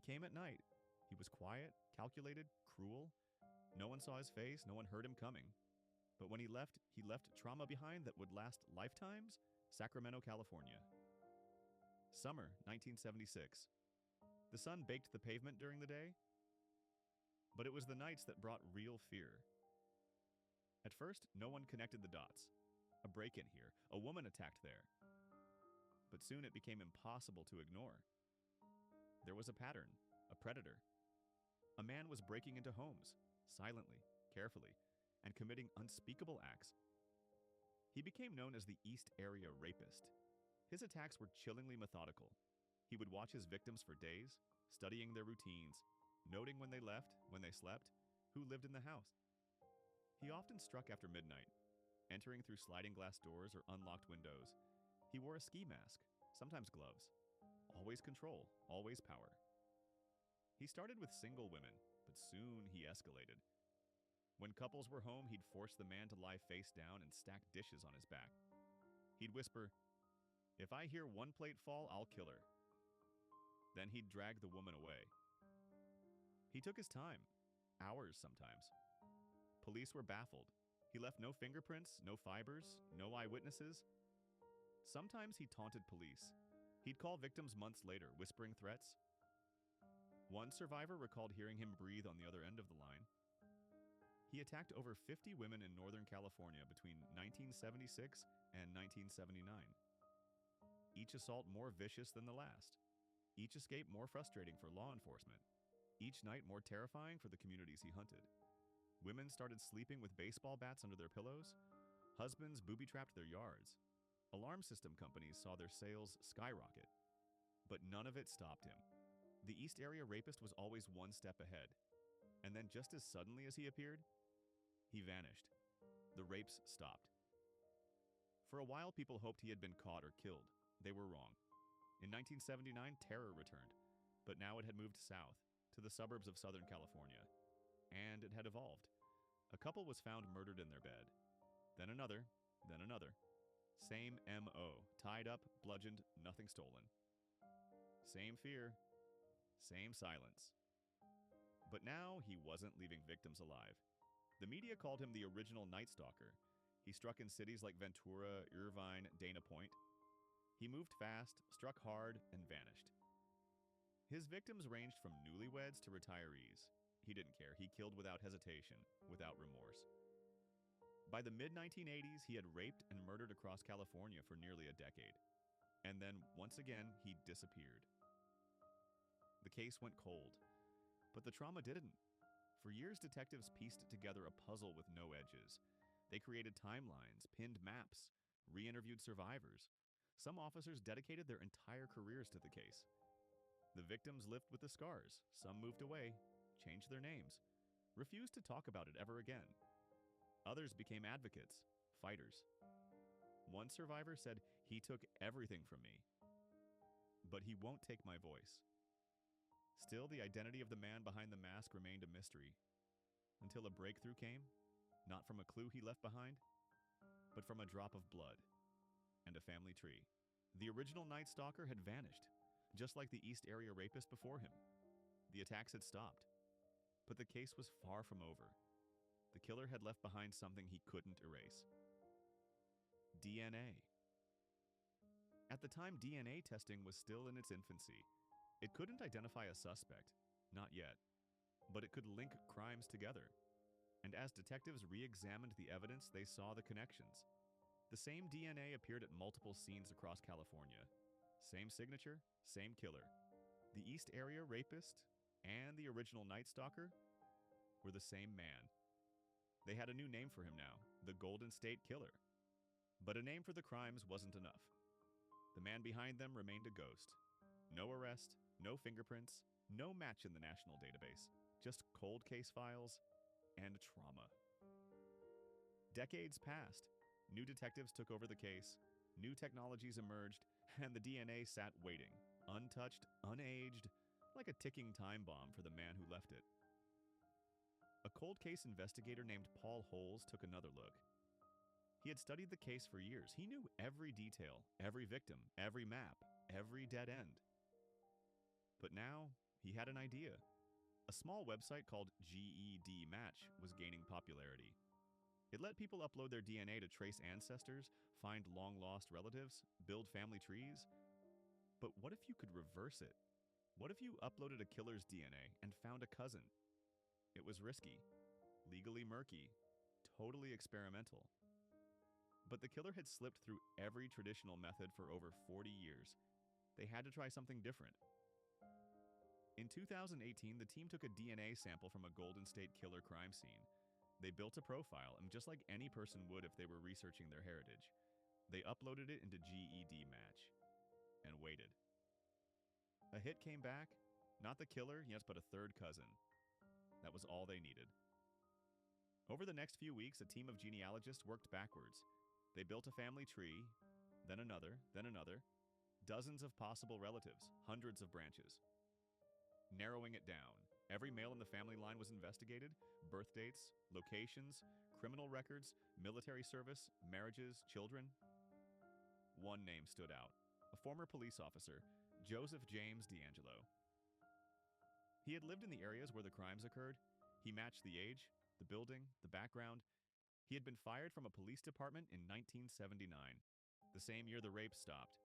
came at night. He was quiet, calculated, cruel. No one saw his face, no one heard him coming. But when he left trauma behind that would last lifetimes. Sacramento, California. Summer, 1976. The sun baked the pavement during the day, but it was the nights that brought real fear. At first, no one connected the dots. A break-in here, a woman attacked there. But soon it became impossible to ignore. There was a pattern, a predator. A man was breaking into homes, silently, carefully, and committing unspeakable acts. He became known as the East Area Rapist. His attacks were chillingly methodical. He would watch his victims for days, studying their routines, noting when they left, when they slept, who lived in the house. He often struck after midnight, entering through sliding glass doors or unlocked windows. He wore a ski mask, sometimes gloves. Always control, always power. He started with single women, but soon he escalated. When couples were home, he'd force the man to lie face down and stack dishes on his back. He'd whisper, "If I hear one plate fall, I'll kill her." Then he'd drag the woman away. He took his time, hours sometimes. Police were baffled. He left no fingerprints, no fibers, no eyewitnesses. Sometimes he taunted police. He'd call victims months later, whispering threats. One survivor recalled hearing him breathe on the other end of the line. He attacked over 50 women in Northern California between 1976 and 1979. Each assault more vicious than the last. Each escape more frustrating for law enforcement. Each night more terrifying for the communities he hunted. Women started sleeping with baseball bats under their pillows. Husbands booby-trapped their yards. Alarm system companies saw their sales skyrocket. But none of it stopped him. The East Area Rapist was always one step ahead. And then just as suddenly as he appeared, he vanished. The rapes stopped. For a while, people hoped he had been caught or killed. They were wrong. In 1979, terror returned, but now it had moved south, to the suburbs of Southern California. And it had evolved. A couple was found murdered in their bed. Then another, then another. Same M.O., tied up, bludgeoned, nothing stolen. Same fear, same silence. But now he wasn't leaving victims alive. The media called him the original Night Stalker. He struck in cities like Ventura, Irvine, Dana Point. He moved fast, struck hard, and vanished. His victims ranged from newlyweds to retirees. He didn't care. He killed without hesitation, without remorse. By the mid-1980s, he had raped and murdered across California for nearly a decade. And then, once again, he disappeared. The case went cold, but the trauma didn't. For years, detectives pieced together a puzzle with no edges. They created timelines, pinned maps, re-interviewed survivors. Some officers dedicated their entire careers to the case. The victims lived with the scars. Some moved away, changed their names, refused to talk about it ever again. Others became advocates, fighters. One survivor said, "He took everything from me, but he won't take my voice." Still, the identity of the man behind the mask remained a mystery, until a breakthrough came, not from a clue he left behind, but from a drop of blood and a family tree. The original Night Stalker had vanished, just like the East Area Rapist before him. The attacks had stopped, but the case was far from over. The killer had left behind something he couldn't erase. DNA. At the time, DNA testing was still in its infancy. It couldn't identify a suspect, not yet, but it could link crimes together. And as detectives re-examined the evidence, they saw the connections. The same DNA appeared at multiple scenes across California. Same signature, same killer. The East Area Rapist and the original Night Stalker were the same man. They had a new name for him now, the Golden State Killer. But a name for the crimes wasn't enough. The man behind them remained a ghost. No arrest, no fingerprints, no match in the national database, just cold case files and trauma. Decades passed. New detectives took over the case, new technologies emerged, and the DNA sat waiting, untouched, unaged, like a ticking time bomb for the man who left it. A cold case investigator named Paul Holes took another look. He had studied the case for years. He knew every detail, every victim, every map, every dead end. But now, He had an idea. A small website called GED Match was gaining popularity. It let people upload their DNA to trace ancestors, find long lost relatives, build family trees. But what if you could reverse it? What if you uploaded a killer's DNA and found a cousin? It was risky, legally murky, totally experimental. But the killer had slipped through every traditional method for over 40 years. They had to try something different. In 2018, the team took a DNA sample from a Golden State Killer crime scene. They built a profile, and just like any person would if they were researching their heritage, they uploaded it into GED Match and waited. A hit came back, not the killer, yes, but a third cousin. That was all they needed. Over the next few weeks, a team of genealogists worked backwards. They built a family tree, then another, dozens of possible relatives, hundreds of branches. Narrowing it down, every male in the family line was investigated, birth dates, locations, criminal records, military service, marriages, children. One name stood out, a former police officer, Joseph James DeAngelo. He had lived in the areas where the crimes occurred. He matched the age, the building, the background. He had been fired from a police department in 1979, the same year the rapes stopped.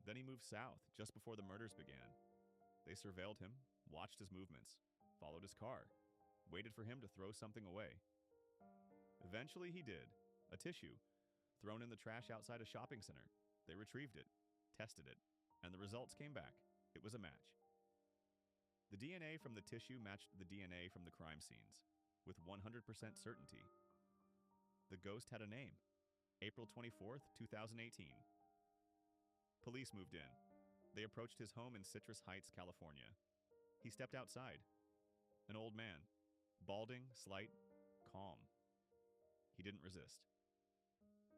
Then he moved south just before the murders began. They surveilled him, watched his movements, followed his car, waited for him to throw something away. Eventually he did. A tissue, thrown in the trash outside a shopping center. They retrieved it, tested it, and the results came back. It was a match. The DNA from the tissue matched the DNA from the crime scenes, with 100% certainty. The ghost had a name, April 24th, 2018. Police moved in. They approached his home in Citrus Heights, California. He stepped outside. An old man, balding, slight, calm. He didn't resist.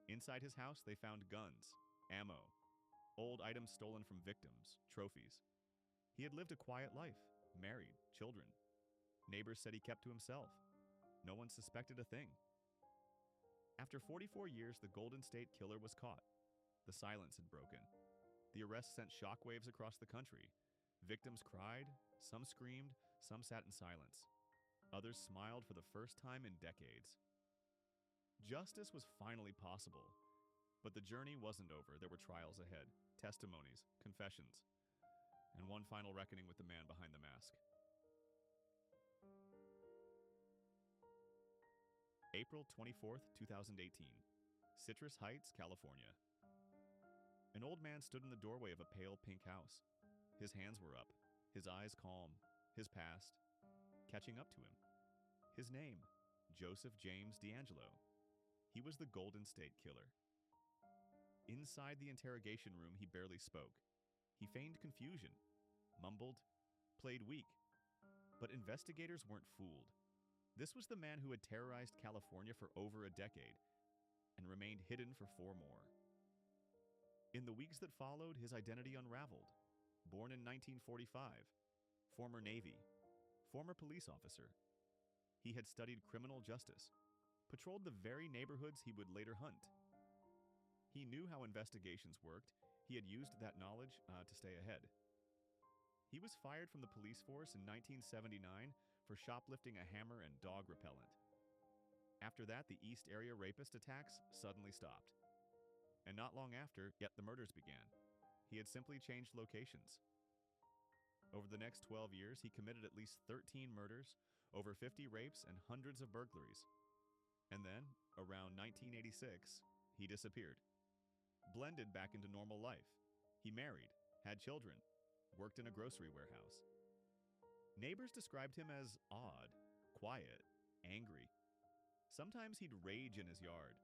Inside his house, they found guns, ammo, old items stolen from victims, trophies. He had lived a quiet life, married, children. Neighbors said he kept to himself. No one suspected a thing. After 44 years, the Golden State Killer was caught. The silence had broken. The arrest sent shockwaves across the country. Victims cried, some screamed, some sat in silence. Others smiled for the first time in decades. Justice was finally possible. But the journey wasn't over. There were trials ahead, testimonies, confessions, and one final reckoning with the man behind the mask. April 24th, 2018. Citrus Heights, California. An old man stood in the doorway of a pale pink house. His hands were up, his eyes calm, his past catching up to him. His name, Joseph James DeAngelo. He was the Golden State Killer. Inside the interrogation room, he barely spoke. He feigned confusion, mumbled, played weak. But investigators weren't fooled. This was the man who had terrorized California for over a decade and remained hidden for 4 more. In the weeks that followed, his identity unraveled. Born in 1945, former Navy, former police officer. He had studied criminal justice, patrolled the very neighborhoods he would later hunt. He knew how investigations worked. He had used that knowledge to stay ahead. He was fired from the police force in 1979 for shoplifting a hammer and dog repellent. After that, the East Area rapist attacks suddenly stopped. And not long after, yet the murders began. He had simply changed locations. Over the next 12 years, he committed at least 13 murders, over 50 rapes, and hundreds of burglaries. And then, around 1986, he disappeared. Blended back into normal life. He married, had children, worked in a grocery warehouse. Neighbors described him as odd, quiet, angry. Sometimes he'd rage in his yard.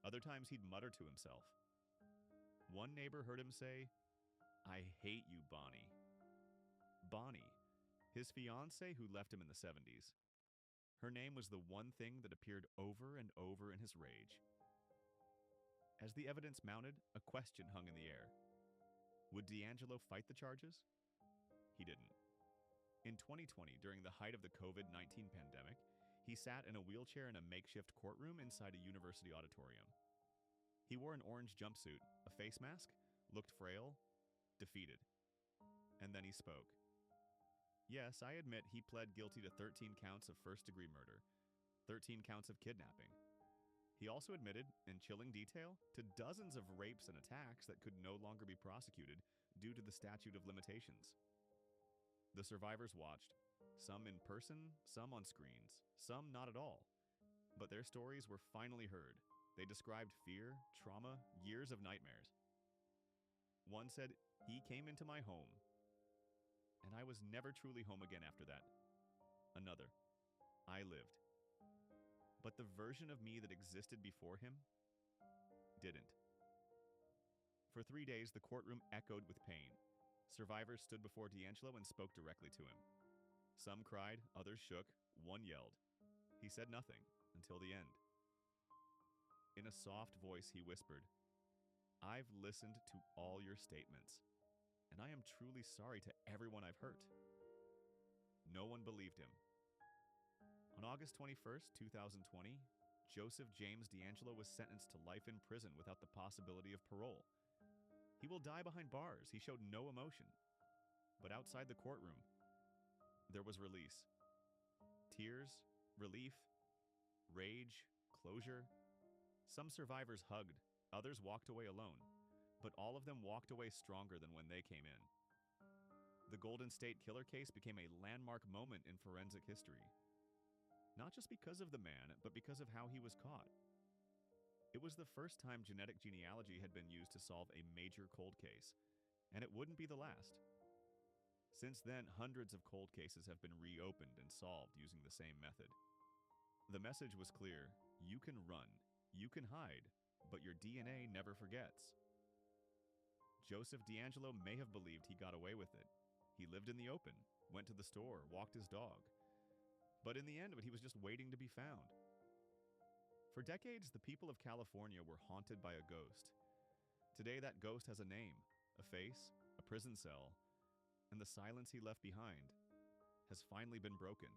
Other times he'd mutter to himself. One neighbor heard him say, "I hate you, Bonnie." Bonnie, his fiancée who left him in the 70s. Her name was the one thing that appeared over and over in his rage. As the evidence mounted, a question hung in the air. Would DeAngelo fight the charges? He didn't. In 2020, during the height of the COVID-19 pandemic, he sat in a wheelchair in a makeshift courtroom inside a university auditorium. He wore an orange jumpsuit, a face mask, looked frail, defeated. And then he spoke. Yes, I admit he pled guilty to 13 counts of first-degree murder, 13 counts of kidnapping. He also admitted, in chilling detail, to dozens of rapes and attacks that could no longer be prosecuted due to the statute of limitations. The survivors watched, some in person, some on screens, some not at all. But their stories were finally heard. They described fear, trauma, years of nightmares. One said, "He came into my home, and I was never truly home again after that." Another, "I lived. But the version of me that existed before him didn't." For 3 days, the courtroom echoed with pain. Survivors stood before D'Angelo and spoke directly to him. Some cried, others shook, one yelled. He said nothing until the end. In a soft voice, he whispered, "I've listened to all your statements, and I am truly sorry to everyone I've hurt." No one believed him. On August 21st, 2020, Joseph James D'Angelo was sentenced to life in prison without the possibility of parole. He will die behind bars. He showed no emotion. But outside the courtroom, there was release. Tears, relief, rage, closure. Some survivors hugged, others walked away alone, but all of them walked away stronger than when they came in. The Golden State Killer case became a landmark moment in forensic history. Not just because of the man, but because of how he was caught. It was the first time genetic genealogy had been used to solve a major cold case, and it wouldn't be the last. Since then, hundreds of cold cases have been reopened and solved using the same method. The message was clear: you can run, you can hide, but your DNA never forgets. Joseph D'Angelo may have believed he got away with it. He lived in the open, went to the store, walked his dog. But in the end of it, he was just waiting to be found. For decades, the people of California were haunted by a ghost. Today, that ghost has a name, a face, a prison cell, and the silence he left behind has finally been broken.